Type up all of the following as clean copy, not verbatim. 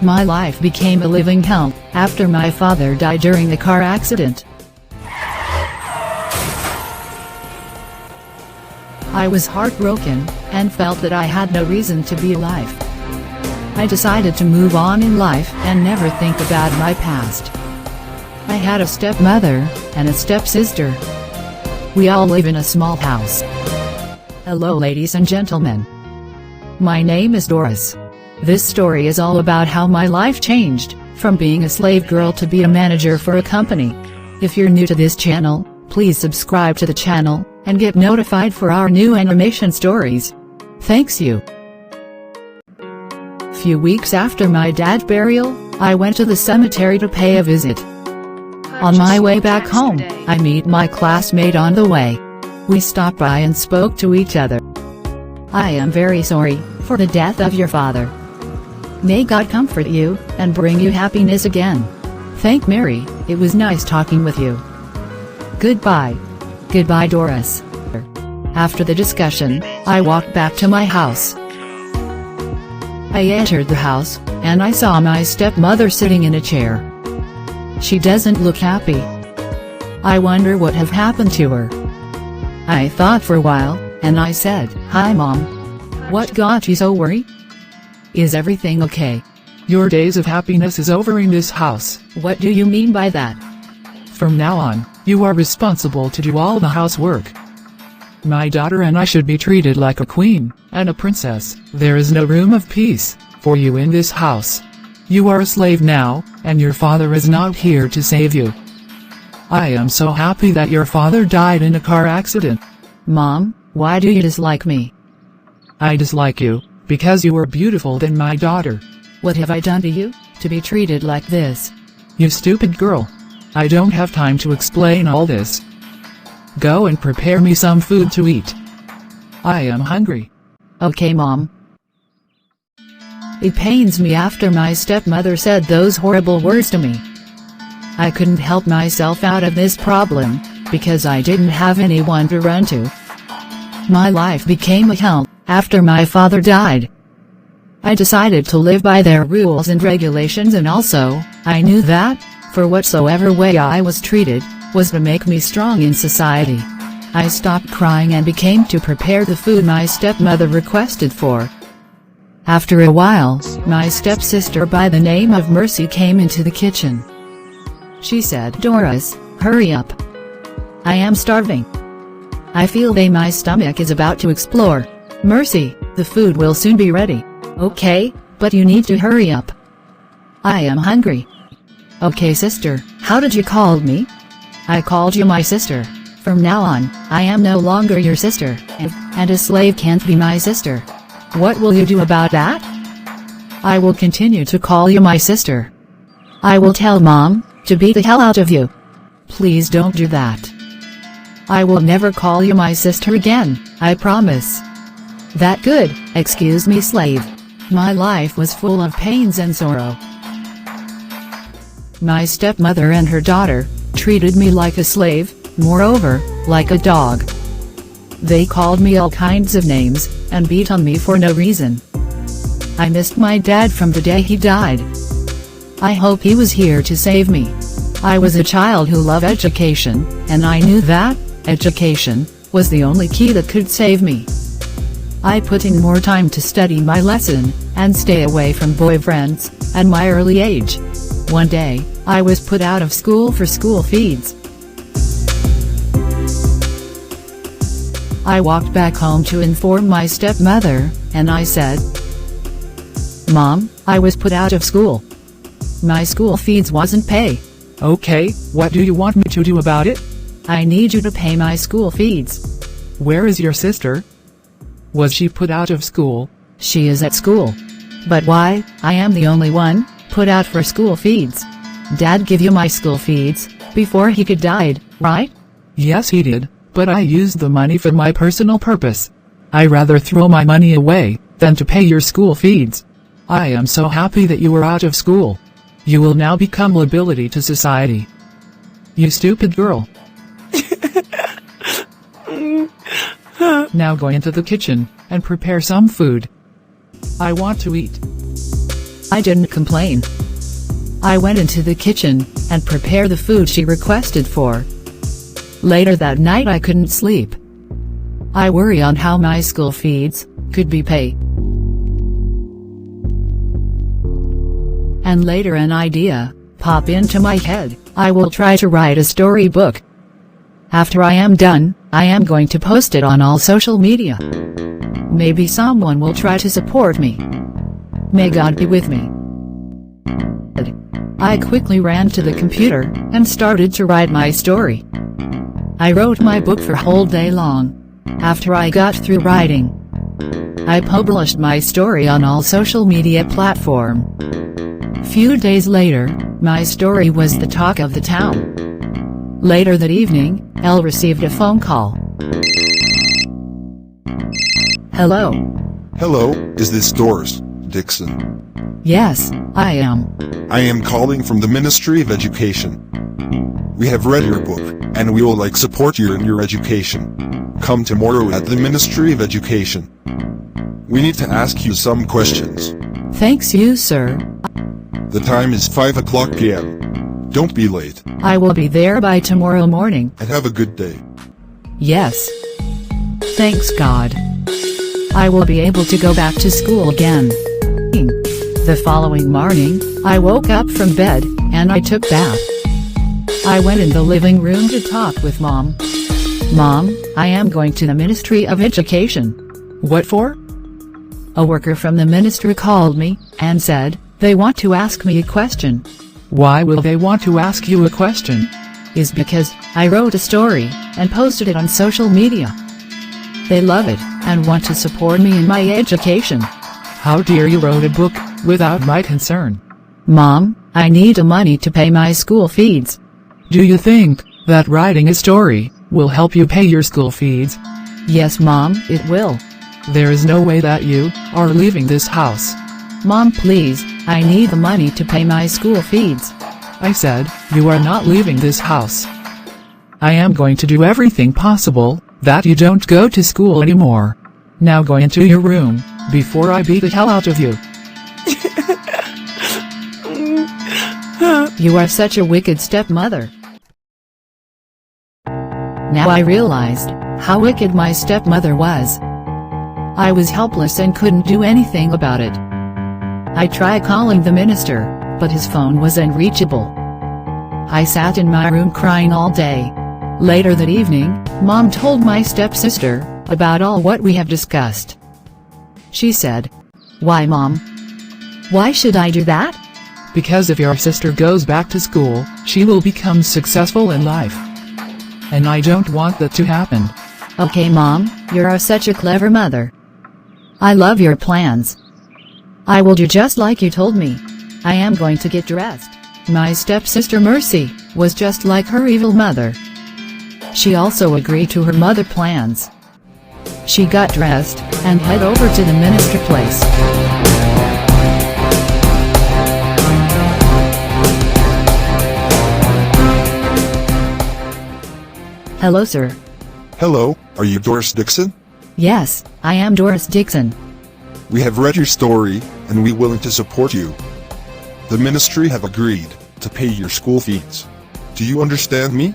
My life became a living hell after my father died during the car accident. I was heartbroken, and felt that I had no reason to be alive. I decided to move on in life and never think about my past. I had a stepmother, and a stepsister. We all live in a small house. Hello ladies and gentlemen. My name is Doris. This story is all about how my life changed, from being a slave girl to be a manager for a company. If you're new to this channel, please subscribe to the channel, and get notified for our new animation stories. Thanks you. Few weeks after my dad's burial, I went to the cemetery to pay a visit. On my way back home, I meet my classmate on the way. We stopped by and spoke to each other. I am very sorry for the death of your father. May God comfort you, and bring you happiness again. Thank Mary, it was nice talking with you. Goodbye. Goodbye Doris. After the discussion, I walked back to my house. I entered the house, and I saw my stepmother sitting in a chair. She doesn't look happy. I wonder what have happened to her. I thought for a while, and I said, "Hi Mom. What got you so worried? Is everything okay?" Your days of happiness is over in this house. What do you mean by that? From now on, you are responsible to do all the housework. My daughter and I should be treated like a queen and a princess. There is no room of peace for you in this house. You are a slave now, and your father is not here to save you. I am so happy that your father died in a car accident. Mom, why do you dislike me? I dislike you because you are beautiful than my daughter. What have I done to you, to be treated like this? You stupid girl. I don't have time to explain all this. Go and prepare me some food to eat. I am hungry. Okay Mom. It pains me after my stepmother said those horrible words to me. I couldn't help myself out of this problem, because I didn't have anyone to run to. My life became a hell after my father died. I decided to live by their rules and regulations, and also, I knew that, for whatsoever way I was treated, was to make me strong in society. I stopped crying and became to prepare the food my stepmother requested for. After a while, my stepsister by the name of Mercy came into the kitchen. She said, "Doris, hurry up. I am starving. I feel my stomach is about to explode. Mercy, the food will soon be ready." "Okay, but you need to hurry up. I am hungry." "Okay sister, how did you call me?" "I called you my sister. From now on, I am no longer your sister, and a slave can't be my sister." "What will you do about that?" "I will continue to call you my sister. I will tell Mom to beat the hell out of you." "Please don't do that. I will never call you my sister again, I promise." "That good, excuse me slave. My life was full of pains and sorrow. My stepmother and her daughter treated me like a slave, moreover, like a dog. They called me all kinds of names, and beat on me for no reason. I missed my dad from the day he died. I hope he was here to save me. I was a child who loved education, and I knew that education was the only key that could save me. I put in more time to study my lesson, and stay away from boyfriends, at my early age. One day, I was put out of school for school fees. I walked back home to inform my stepmother, and I said, "Mom, I was put out of school. My school fees wasn't pay." Okay, what do you want me to do about it? "I need you to pay my school fees." Where is your sister? Was she put out of school? "She is at school." "But why? I am the only one put out for school fees. Dad give you my school fees before he could died, right?" Yes he did, but I used the money for my personal purpose. I rather throw my money away than to pay your school fees. I am so happy that you are out of school. You will now become liability to society. You stupid girl. Now go into the kitchen and prepare some food. I want to eat. I didn't complain. I went into the kitchen and prepared the food she requested for. Later that night I couldn't sleep. I worry on how my school fees could be paid. And later an idea popped into my head. I will try to write a storybook. After I am done, I am going to post it on all social media. Maybe someone will try to support me. May God be with me. I quickly ran to the computer and started to write my story. I wrote my book for whole day long. After I got through writing, I published my story on all social media platforms. Few days later, my story was the talk of the town. Later that evening, Elle received a phone call. Hello. Hello, is this Doris Dixon? Yes, I am. I am calling from the Ministry of Education. We have read your book, and we will support you in your education. Come tomorrow at the Ministry of Education. We need to ask you some questions. Thanks you, sir. The time is 5 o'clock p.m. Don't be late. I will be there by tomorrow morning. And have a good day. Yes. Thanks God. I will be able to go back to school again. The following morning, I woke up from bed, and I took bath. I went in the living room to talk with Mom. Mom, I am going to the Ministry of Education. What for? A worker from the ministry called me, and said, they want to ask me a question. Why will they want to ask you a question? Is because I wrote a story, and posted it on social media. They love it, and want to support me in my education. How dare you wrote a book, without my concern? Mom, I need the money to pay my school fees. Do you think that writing a story will help you pay your school fees? Yes, Mom, it will. There is no way that you are leaving this house. Mom, please, I need the money to pay my school fees. I said, you are not leaving this house. I am going to do everything possible that you don't go to school anymore. Now go into your room before I beat the hell out of you. You are such a wicked stepmother. Now I realized how wicked my stepmother was. I was helpless and couldn't do anything about it. I tried calling the minister, but his phone was unreachable. I sat in my room crying all day. Later that evening, Mom told my stepsister about all what we have discussed. She said, "Why, Mom? Why should I do that?" Because if your sister goes back to school, she will become successful in life. And I don't want that to happen. Okay, Mom, you're such a clever mother. I love your plans. I will do just like you told me. I am going to get dressed. My stepsister Mercy was just like her evil mother. She also agreed to her mother plans. She got dressed and head over to the minister place. Hello, sir. Hello, are you Doris Dixon? Yes, I am Doris Dixon. We have read your story, and we willing to support you. The ministry have agreed to pay your school fees. Do you understand me?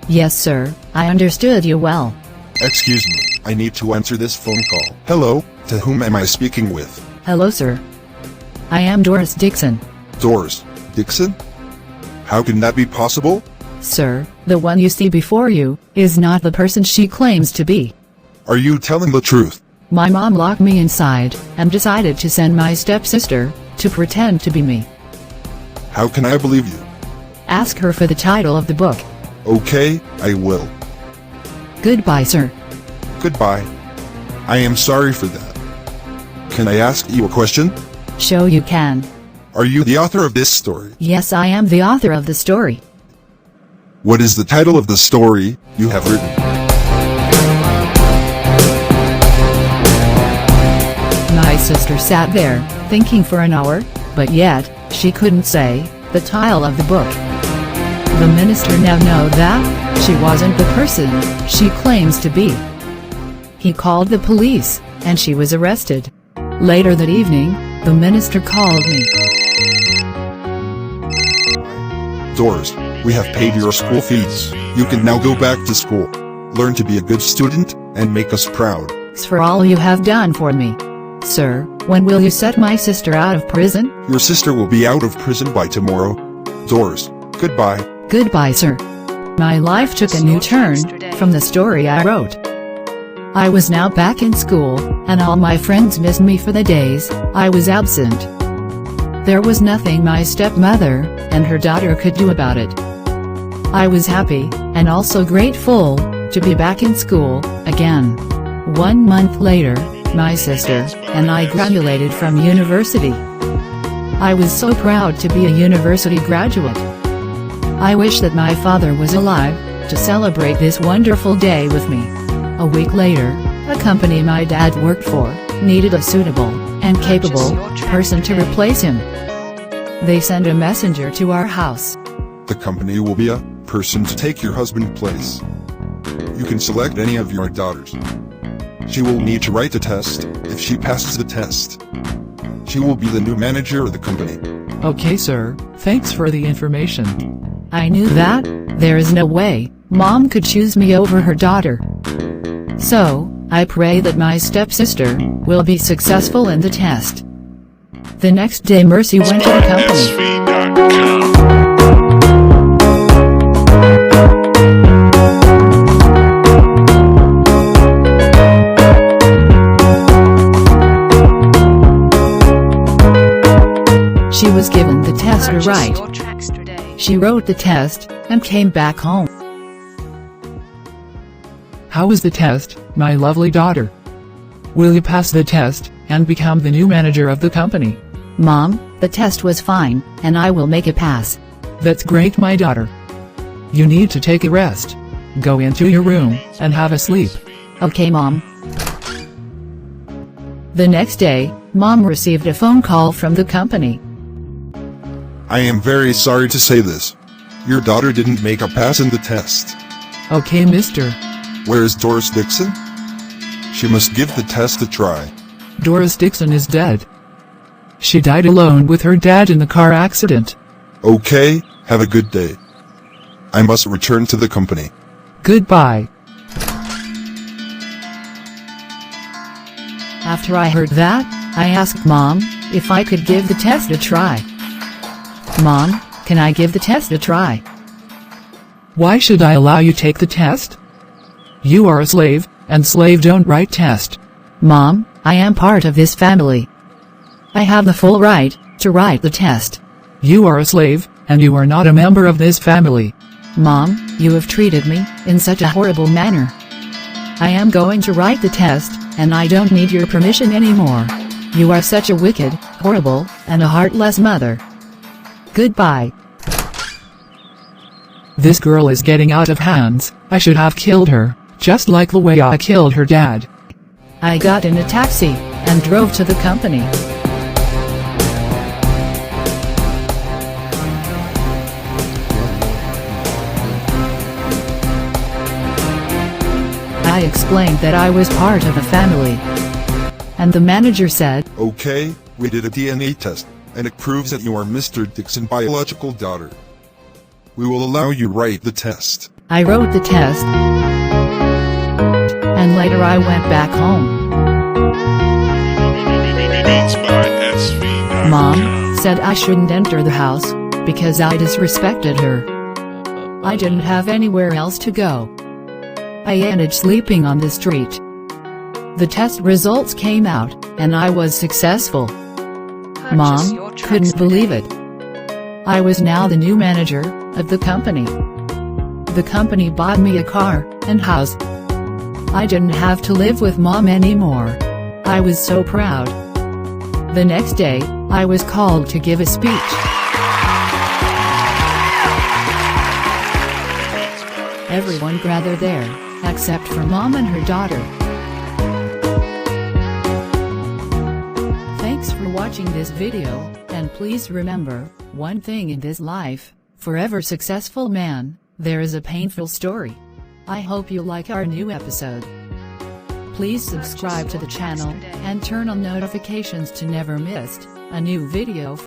Yes, sir, I understood you well. Excuse me, I need to answer this phone call. Hello, to whom am I speaking with? Hello, sir. I am Doris Dixon. Doris Dixon? How can that be possible? Sir, the one you see before you is not the person she claims to be. Are you telling the truth? My mom locked me inside and decided to send my stepsister to pretend to be me. How can I believe you? Ask her for the title of the book. Okay, I will. Goodbye, sir. Goodbye. I am sorry for that. Can I ask you a question? Sure you can. Are you the author of this story? Yes, I am the author of the story. What is the title of the story you have written? My sister sat there, thinking for an hour, but yet, she couldn't say the title of the book. The minister now know that she wasn't the person she claims to be. He called the police, and she was arrested. Later that evening, The minister called me. Doris, we have paid your school fees. You can now go back to school. Learn to be a good student, and make us proud. Thanks for all you have done for me. Sir, when will you set my sister out of prison? Your sister will be out of prison by tomorrow. Doris, goodbye. Goodbye, sir. My life took a new turn from the story I wrote. I was now back in school, and all my friends missed me for the days I was absent. There was nothing my stepmother and her daughter could do about it. I was happy, and also grateful, to be back in school again. 1 month later, my sister and I graduated from university. I was so proud to be a university graduate. I wish that my father was alive to celebrate this wonderful day with me. A week later, a company my dad worked for needed a suitable and capable person to replace him. They sent a messenger to our house. The company will be a person to take your husband's place. You can select any of your daughters. She will need to write the test. If she passes the test, she will be the new manager of the company. Okay, sir, thanks for the information. I knew that there is no way Mom could choose me over her daughter. So, I pray that my stepsister will be successful in the test. The next day Mercy went to the company. She was given the test to write. She wrote the test, and came back home. How was the test, my lovely daughter? Will you pass the test, and become the new manager of the company? Mom, the test was fine, and I will make a pass. That's great, my daughter. You need to take a rest. Go into your room, and have a sleep. Okay, Mom. The next day, Mom received a phone call from the company. I am very sorry to say this. Your daughter didn't make a pass in the test. Okay, mister. Where is Doris Dixon? She must give the test a try. Doris Dixon is dead. She died alone with her dad in the car accident. Okay, have a good day. I must return to the company. Goodbye. After I heard that, I asked Mom if I could give the test a try. Mom, can I give the test a try? Why should I allow you take the test? You are a slave, and slave don't write test. Mom, I am part of this family. I have the full right to write the test. You are a slave, and you are not a member of this family. Mom, you have treated me in such a horrible manner. I am going to write the test, and I don't need your permission anymore. You are such a wicked, horrible, and a heartless mother. Goodbye. This girl is getting out of hands. I should have killed her, just like the way I killed her dad. I got in a taxi and drove to the company. I explained that I was part of a family. And the manager said, Okay, we did a DNA test, and it proves that you are Mr. Dixon's biological daughter. We will allow you write the test. I wrote the test, and later I went back home. Mom said I shouldn't enter the house because I disrespected her. I didn't have anywhere else to go. I ended sleeping on the street. The test results came out, and I was successful. Mom couldn't believe it. I was now the new manager of the company. The company bought me a car and house. I didn't have to live with Mom anymore. I was so proud. The next day, I was called to give a speech. Everyone gathered there, except for Mom and her daughter. Thanks for watching this video, and please remember, one thing in this life, for every successful man, there is a painful story. I hope you like our new episode. Please subscribe to the channel, and turn on notifications to never miss a new video.